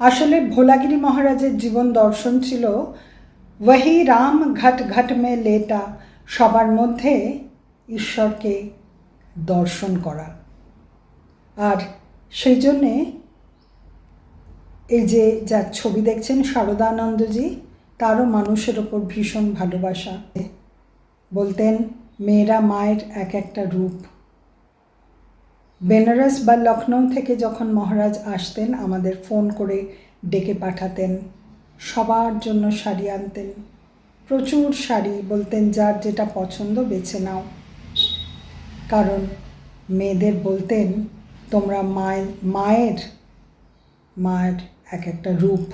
আসলে ভোলাগিরি মহারাজের জীবন দর্শন ছিল ওয়াহি রাম ঘট ঘট মে লেটা, সবার মধ্যে ঈশ্বরকে দর্শন করা। আর সেই জন্যে এই যে যার ছবি দেখছেন শারদানন্দজি, তারও মানুষের ওপর ভীষণ ভালোবাসা। বলতেন মেয়েরা মায়ের এক একটা রূপ। বেনারস বা লখনৌ থেকে যখন মহারাজ আসতেন আমাদের ফোন করে ডেকে পাঠাতেন, সবার জন্য শাড়ি আনতেন, প্রচুর শাড়ি। বলতেন যার যেটা পছন্দ বেছে নাও। কারণ মেয়েদের বলতেন তোমরা মায়ের এক একটা রূপ,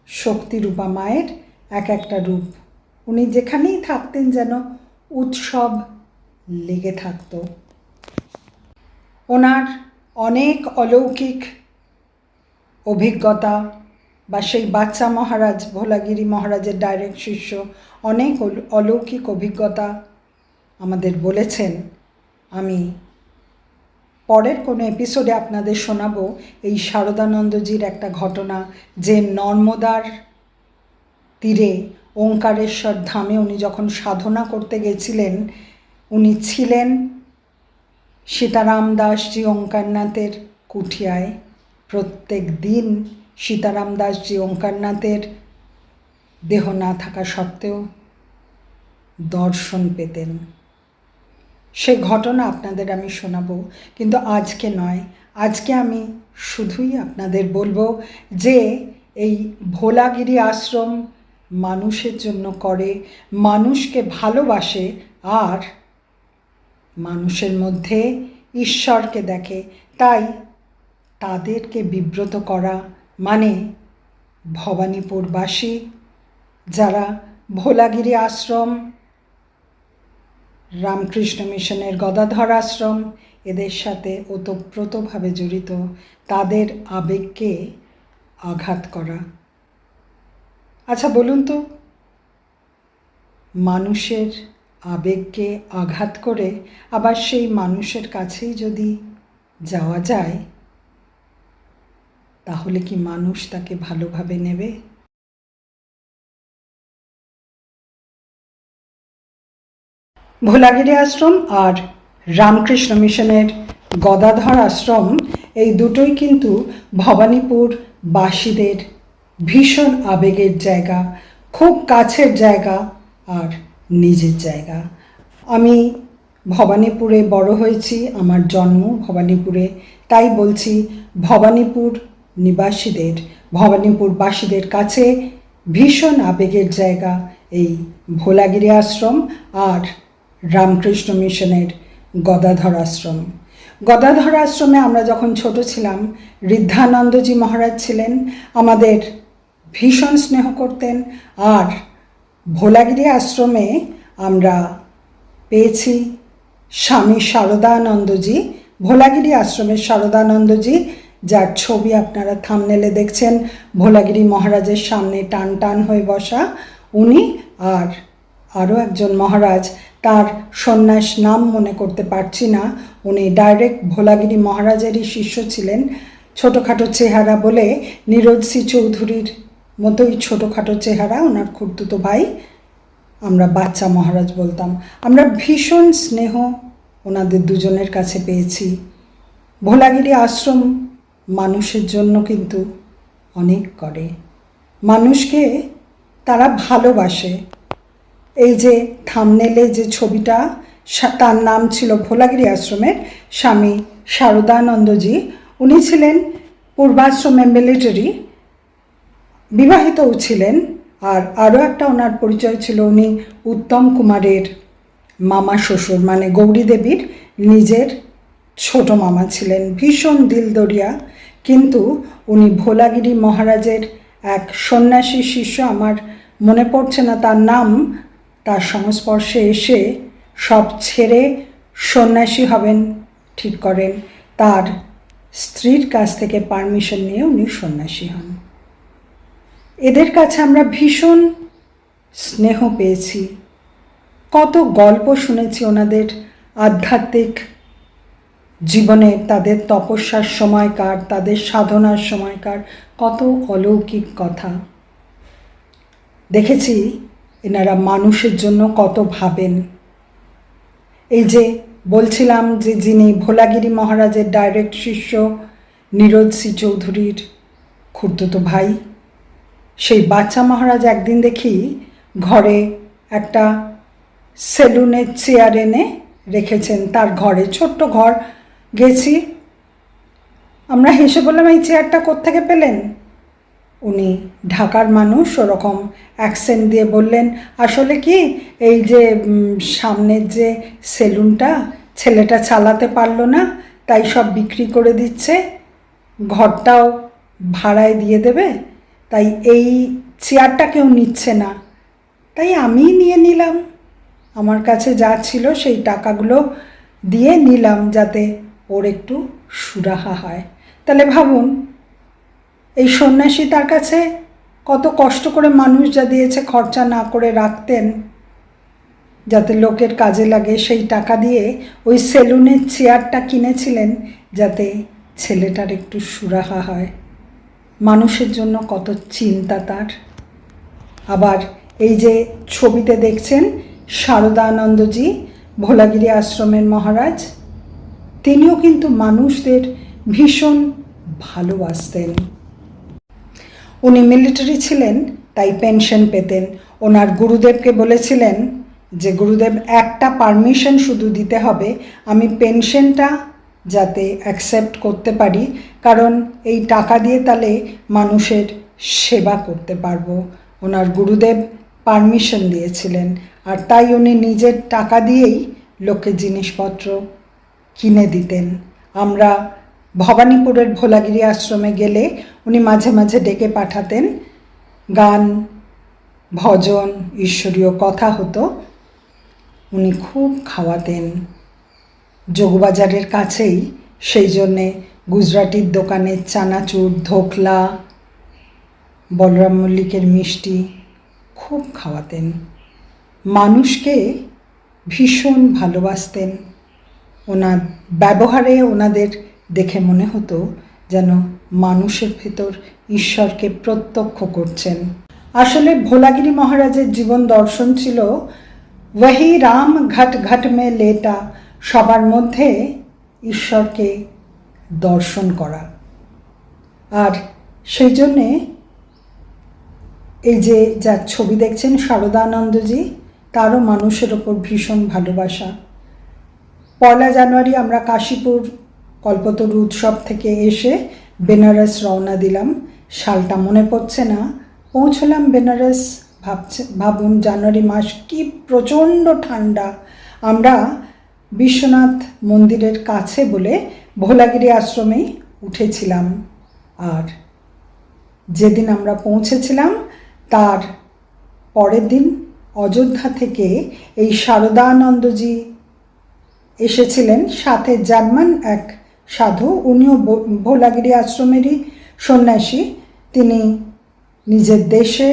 শক্তিরূপা মায়ের এক একটা রূপ। উনি যেখানেই থাকতেন যেন উৎসব লেগে থাকতো। ওনার অনেক অলৌকিক অভিজ্ঞতা, বা সেই বাচ্চা মহারাজ ভোলাগিরি মহারাজের ডাইরেক্ট শিষ্য, অনেক অলৌকিক অভিজ্ঞতা আমাদের বলেছেন। আমি পরের কোনো এপিসোডে আপনাদের শোনাবো এই শারদানন্দজির একটা ঘটনা, যে নর্মদার তীরে ওঙ্কারেশ্বর ধামে উনি যখন সাধনা করতে গেছিলেন, উনি ছিলেন সীতারাম দাসজি ওঙ্কারনাথের কুঠিয়ায়। প্রত্যেক দিন সীতারাম দাসজি ওঙ্কারনাথের দেহ না থাকা সত্ত্বেও দর্শন পেতেন। সে ঘটনা আপনাদের আমি শোনাবো, কিন্তু আজকে নয়। আজকে আমি শুধুই আপনাদের বলবো যে এই ভোলাগিরি আশ্রম মানুষের জন্য করে, মানুষকে ভালোবাসে, আর মানুষের মধ্যে ঈশ্বরকে দেখে। তাই তাদেরকে বিব্রত করা মানে ভবানীপুরবাসী যারা ভোলাগিরি আশ্রম, রামকৃষ্ণ মিশনের গদাধর আশ্রম এদের সাথে ওতপ্রোতভাবে জড়িত, তাদের আবেগকে আঘাত করা। আচ্ছা বলুন তো, মানুষের আবেগকে আঘাত করে আবার সেই মানুষের কাছেই যদি যাওয়া যায়, তাহলে কি মানুষ তাকে ভালোভাবে নেবে? ভোলাগিরি আশ্রম আর রামকৃষ্ণ মিশনের গদাধর আশ্রম এই দুটোই কিন্তু ভবানীপুর বাসীদের ভীষণ আবেগের জায়গা, খুব কাছের জায়গা আর নিজের জায়গা। আমি ভবানীপুরে বড় হয়েছি, আমার জন্ম ভবানীপুরে, তাই বলছি ভবানীপুর নিবাসীদের, ভবানীপুরবাসীদের কাছে ভীষণ আবেগের জায়গা এই ভোলাগিরি আশ্রম আর রামকৃষ্ণ মিশনের গদাধর আশ্রম। গদাধর আশ্রমে আমরা যখন ছোট ছিলাম, ঋদ্ধানন্দজি মহারাজ ছিলেন, আমাদের ভীষণ স্নেহ করতেন। আর ভোলাগিরি আশ্রমে আমরা পেয়েছি স্বামী শারদানন্দজি, ভোলাগিরি আশ্রমের শারদানন্দজি, যার ছবি আপনারা থাম্বনেলে দেখছেন, ভোলাগিরি মহারাজের সামনে টান টান হয়ে বসা উনি। আর আরও একজন মহারাজ, তার সন্ন্যাস নাম মনে করতে পারছি না, উনি ডাইরেক্ট ভোলাগিরি মহারাজেরই শিষ্য ছিলেন। ছোটোখাটো চেহারা বলে নীরজ সি চৌধুরীর মতোই ছোটোখাটো চেহারা, ওনার খুড়তুতো ভাই। আমরা বাচ্চা মহারাজ বলতাম। আমরা ভীষণ স্নেহ ওনাদের দুজনের কাছে পেয়েছি। ভোলাগিরি আশ্রম মানুষের জন্য কিন্তু অনেক করে, মানুষকে তারা ভালোবাসে। এই যে থাম্বনেলে যে ছবিটা, তার নাম ছিল ভোলাগিরি আশ্রমের স্বামী শারদানন্দজি। উনি ছিলেন পূর্বাশ্রমে মিলিটারি, বিবাহিতও ছিলেন। আর আরও একটা ওনার পরিচয় ছিল, উনি উত্তম কুমারের মামা শ্বশুর, মানে গৌরী দেবীর নিজের ছোট মামা ছিলেন। ভীষণ দিলদরিয়া, কিন্তু উনি ভোলাগিরি মহারাজের এক সন্ন্যাসী শিষ্য, আমার মনে পড়ছে না তার নাম, তার সংস্পর্শে এসে সব ছেড়ে সন্ন্যাসী হবেন ঠিক করেন। তার স্ত্রীর কাছ থেকে পারমিশন নিয়ে উনি সন্ন্যাসী হন। এদের কাছে আমরা ভীষণ স্নেহ পেয়েছি, কত গল্প শুনেছি ওনাদের আধ্যাত্মিক জীবনে তাদের তপস্যার সময়কার, তাদের সাধনার সময়কার কত অলৌকিক কথা দেখেছি। এনারা মানুষের জন্য কত ভাবেন। এই যে বলছিলাম যে যিনি ভোলাগিরি মহারাজের ডাইরেক্ট শিষ্য নীরজ সি চৌধুরীর খুড়তুতো ভাই, সেই বাচ্চা মহারাজ একদিন দেখি ঘরে একটা সেলুনের চেয়ার এনে রেখেছেন তার ঘরে, ছোট্ট ঘর। গেছি, আমরা হেসে বললাম এই চেয়ারটা কোত্থেকে পেলেন? উনি ঢাকার মানুষ, ওরকম অ্যাকসেন্ট দিয়ে বললেন আসলে কি এই যে সামনের যে সেলুনটা ছেলেটা চালাতে পারলো না, তাই সব বিক্রি করে দিচ্ছে, ঘরটাও ভাড়ায় দিয়ে দেবে, তাই এই চেয়ারটা কেউ নিচ্ছে না, তাই আমিই নিয়ে নিলাম। আমার কাছে যা ছিল সেই টাকাগুলো দিয়ে নিলাম যাতে ওর একটু সুরাহা হয়। তাহলে ভাবুন, এই সন্ন্যাসী তার কাছে কত কষ্ট করে মানুষ যা দিয়েছে খরচা না করে রাখতেন যাতে লোকের কাজে লাগে, সেই টাকা দিয়ে ওই সেলুনের চেয়ারটা কিনেছিলেন যাতে ছেলেটার একটু সুরাহা হয়। মানুষের জন্য কত চিন্তা তার। আবার এই যে ছবিতে দেখছেন শারদানন্দজি, ভোলাগিরি আশ্রমের মহারাজ, তিনিও কিন্তু মানুষদের ভীষণ ভালোবাসতেন। উনি মিলিটারি ছিলেন, তাই পেনশন পেতেন। ওনার গুরুদেবকে বলেছিলেন যে গুরুদেব একটা পারমিশন শুধু দিতে হবে, আমি পেনশনটা যাতে অ্যাকসেপ্ট করতে পারি, কারণ এই টাকা দিয়ে তাহলে মানুষের সেবা করতে পারবো। ওনার গুরুদেব পারমিশন দিয়েছিলেন, আর তাই উনি নিজের টাকা দিয়েই লোকে জিনিসপত্র কিনে দিতেন। আমরা ভবানীপুরের ভোলাগিরি আশ্রমে গেলে উনি মাঝে মাঝে ডেকে পাঠাতেন, গান ভজন ঈশ্বরীয় কথা হতো, উনি খুব খাওয়াতেন। যোগবাজারের কাছেই, সেই জন্যে গুজরাটির দোকানের চানাচুর, ধোকলা, বলরাম মল্লিকের মিষ্টি খুব খাওয়াতেন। মানুষকে ভীষণ ভালোবাসতেন। ওনার ব্যবহারে ওনাদের দেখে মনে হতো যেন মানুষের ভেতর ঈশ্বরকে প্রত্যক্ষ করছেন। আসলে ভোলাগিরি মহারাজের জীবন দর্শন ছিল ওয়াহি রাম ঘট ঘট মে লেটা, সবার মধ্যে ঈশ্বরকে দর্শন করা। আর সেই জন্যে এই যে যার ছবি দেখছেন শারদানন্দজি, তারও মানুষের ওপর ভীষণ ভালোবাসা। 1 জানুয়ারি আমরা কাশীপুর কল্পতরু উৎসব থেকে এসে বেনারস রওনা দিলাম। সালটা মনে পড়ছে না, পৌঁছলাম বেনারস। ভাবুন জানুয়ারি মাস, কি প্রচণ্ড ঠান্ডা। আমরা বিশ্বনাথ মন্দিরের কাছে বলে ভোলাগিরি আশ্রমেই উঠেছিলাম। আর যেদিন আমরা পৌঁছেছিলাম তার পরের দিন অযোধ্যা থেকে এই শারদানন্দজি এসেছিলেন, সাথে জার্মান এক সাধু, উনিও ভোলাগিরি আশ্রমেরই সন্ন্যাসী। তিনি নিজের দেশে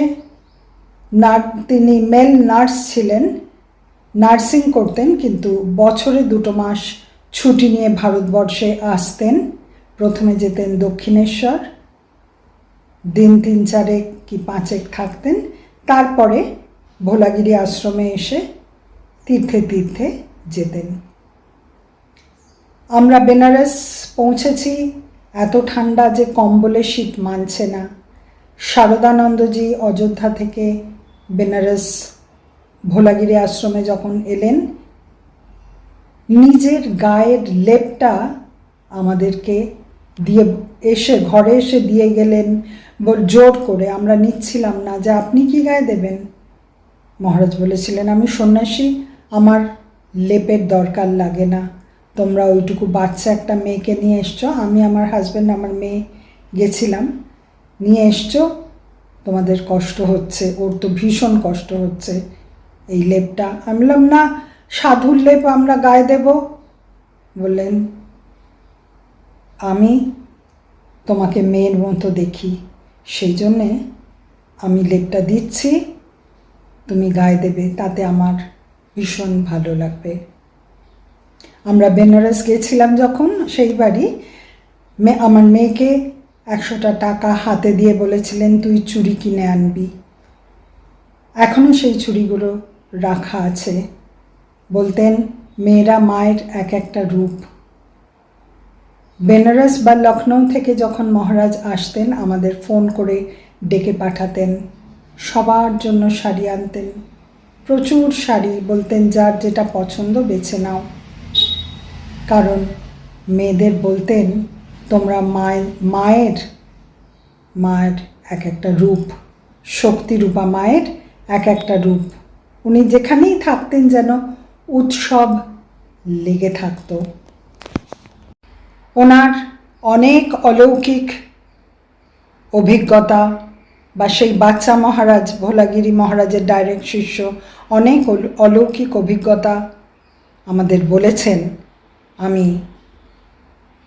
তিনি মেল নার্স ছিলেন, নার্সিং করতেন, কিন্তু বছরে 2 মাস ছুটি নিয়ে ভারতবর্ষে আসতেন। প্রথমে যেতেন দক্ষিণেশ্বর, দিন 3-4 কি 5 থাকতেন, তারপরে ভোলাগিরি আশ্রমে এসে তীর্থে তীর্থে যেতেন। আমরা বেনারস পৌঁছেছি, এত ঠান্ডা যে কম্বলে শীত মানছে না। শারদানন্দজি অযোধ্যা থেকে বেনারস ভোলাগিরি আশ্রমে যখন এলেন, নিজের গায়ের লেপটা আমাদেরকে দিয়ে এসে ঘরে এসে দিয়ে গেলেন জোর করে। আমরা নিচ্ছিলাম না, যে আপনি কি গায়ে দেবেন? মহারাজ বলেছিলেন আমি সন্ন্যাসী, আমার লেপের দরকার লাগে না, তোমরা ওইটুকু বাচ্চা একটা মেয়েকে নিয়ে এসছো, আমি আমার হাজব্যান্ড আমার মেয়ে গেছিলাম, নিয়ে এসছো, তোমাদের কষ্ট হচ্ছে, ওর তো ভীষণ কষ্ট হচ্ছে, এই লেপটা। আমি বললাম না, সাধুর লেপ আমরা গায়ে দেব? বললেন আমি তোমাকে মেয়ের মতো দেখি, সেই জন্যে আমি লেপটা দিচ্ছি, তুমি গায়ে দেবে, তাতে আমার ভীষণ ভালো লাগবে। আমরা বেনারস গেছিলাম যখন, সেই বাড়ি আমার মেয়েকে 100টা টাকা হাতে দিয়ে বলেছিলেন তুই চুড়ি কিনে আনবি। এখনও সেই চুড়িগুলো রাখা আছে। বলতেন মেয়েরা মায়ের এক একটা রূপ। বেনারস বা লখনৌ থেকে যখন মহারাজ আসতেন আমাদের ফোন করে ডেকে পাঠাতেন, সবার জন্য শাড়ি আনতেন, প্রচুর শাড়ি। বলতেন যার যেটা পছন্দ বেছে নাও। কারণ মেয়েদের বলতেন তোমরা মায়ের এক একটা রূপ, শক্তিরূপা মায়ের এক একটা রূপ। উনি যেখানেই থাকতেন যেন উৎসব লেগে থাকতো। ওনার অনেক অলৌকিক অভিজ্ঞতা, বা সেই বাচ্চা মহারাজ, ভোলাগিরি মহারাজের ডাইরেক্ট শিষ্য, অনেক অলৌকিক অভিজ্ঞতা আমাদের বলেছেন। আমি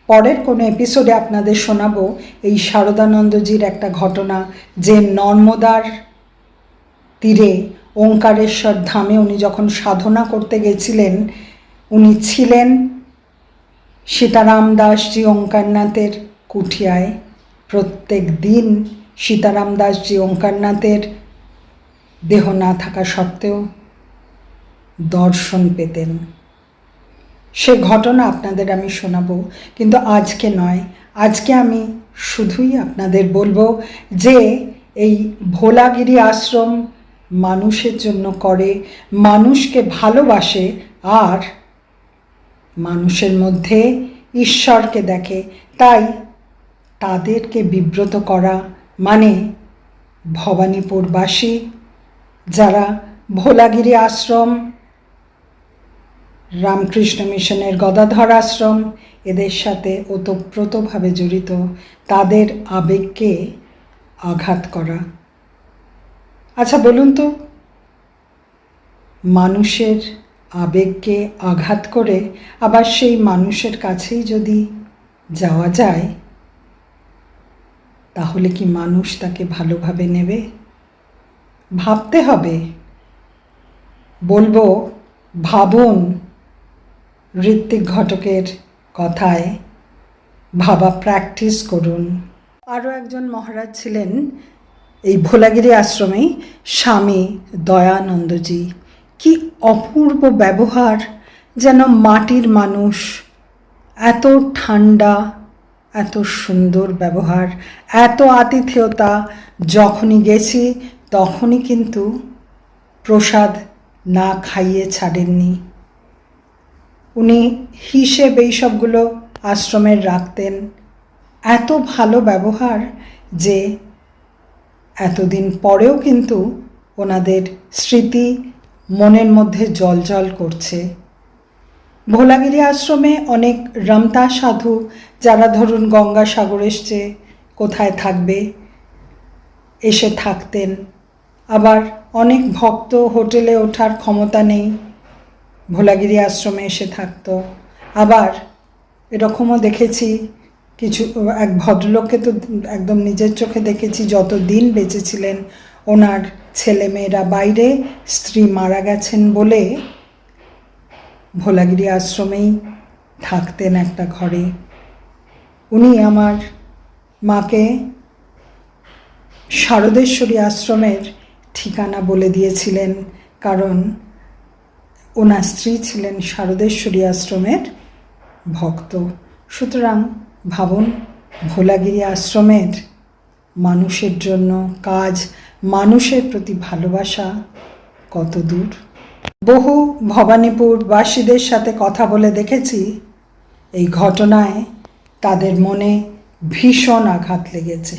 পরের কোনো এপিসোডে আপনাদের শোনাবো এই শারদানন্দজির একটা ঘটনা, যে নর্মদার তীরে ওঙ্কারেশ্বর ধামে উনি যখন সাধনা করতে গেছিলেন, উনি ছিলেন সীতারাম দাসজি ওঙ্কারনাথের কুঠিয়ায়। প্রত্যেক দিন সীতারাম দাসজি ওঙ্কারনাথের দেহ না থাকা সত্ত্বেও দর্শন পেতেন। সে ঘটনা আপনাদের আমি শোনাবো, কিন্তু আজকে নয়। আজকে আমি শুধুই আপনাদের বলবো যে এই ভোলাগিরি আশ্রম মানুষের জন্য করে, মানুষকে ভালোবাসে, আর মানুষের মধ্যে ঈশ্বরকে দেখে। তাই তাদেরকে বিব্রত করা মানে ভবানীপুরবাসী যারা ভোলাগিরি আশ্রম, রামকৃষ্ণ মিশনের গদাধর আশ্রম এদের সাথে ওতপ্রোতভাবে জড়িত, তাদের আবেগকে আঘাত করা। আচ্ছা বলুন তো, মানুষের আবেগকে আঘাত করে আবার সেই মানুষের কাছেই যদি যাওয়া যায়, তাহলে কি মানুষ তাকে ভালোভাবে নেবে? ভাবতে হবে। বলবো ভাবুন, ঋত্বিক ঘটকের কথায় ভাবা প্র্যাকটিস করুন। আরও একজন মহারাজ ছিলেন এই ভোলাগিরি আশ্রমেই, স্বামী দয়ানন্দজি। কি অপূর্ব ব্যবহার, যেন মাটির মানুষ। এত ঠান্ডা, এত সুন্দর ব্যবহার, এত আতিথেয়তা। যখনই গেছি তখনই কিন্তু প্রসাদ না খাইয়ে ছাড়েননি। উনি হিসেব এইসবগুলো আশ্রমের রাখতেন। এত ভালো ব্যবহার যে এতদিন পরেও কিন্তু ওনাদের স্মৃতি মনের মধ্যে জলজল করছে। ভোলাগিরি আশ্রমে অনেক রমতা সাধু, যারা ধরুন গঙ্গাসাগর এসছে, কোথায় থাকবে, এসে থাকতেন। আবার অনেক ভক্ত হোটেলে ওঠার ক্ষমতা নেই, ভোলাগিরি আশ্রমে এসে থাকতো। আবার এরকমও দেখেছি কিছু, এক ভদ্রলোককে তো একদম নিজের চোখে দেখেছি, যত দিন বেঁচে ছিলেন ওনার ছেলেমেয়েরা বাইরে, স্ত্রী মারা গেছেন বলে ভোলাগিরি আশ্রমেই থাকতেন একটা ঘরে। উনি আমার মাকে শারদেশ্বরী আশ্রমের ঠিকানা বলে দিয়েছিলেন, কারণ ওনার স্ত্রী ছিলেন শারদেশ্বরী আশ্রমের ভক্ত। সুতরাং ভাবুন, ভোলাগিরি আশ্রমের মানুষের জন্য কাজ, মানুষের প্রতি ভালোবাসা কত দূর। বহু ভবানীপুরবাসীদের সাথে কথা বলে দেখেছি, এই ঘটনায় তাদের মনে ভীষণ আঘাত লেগেছে।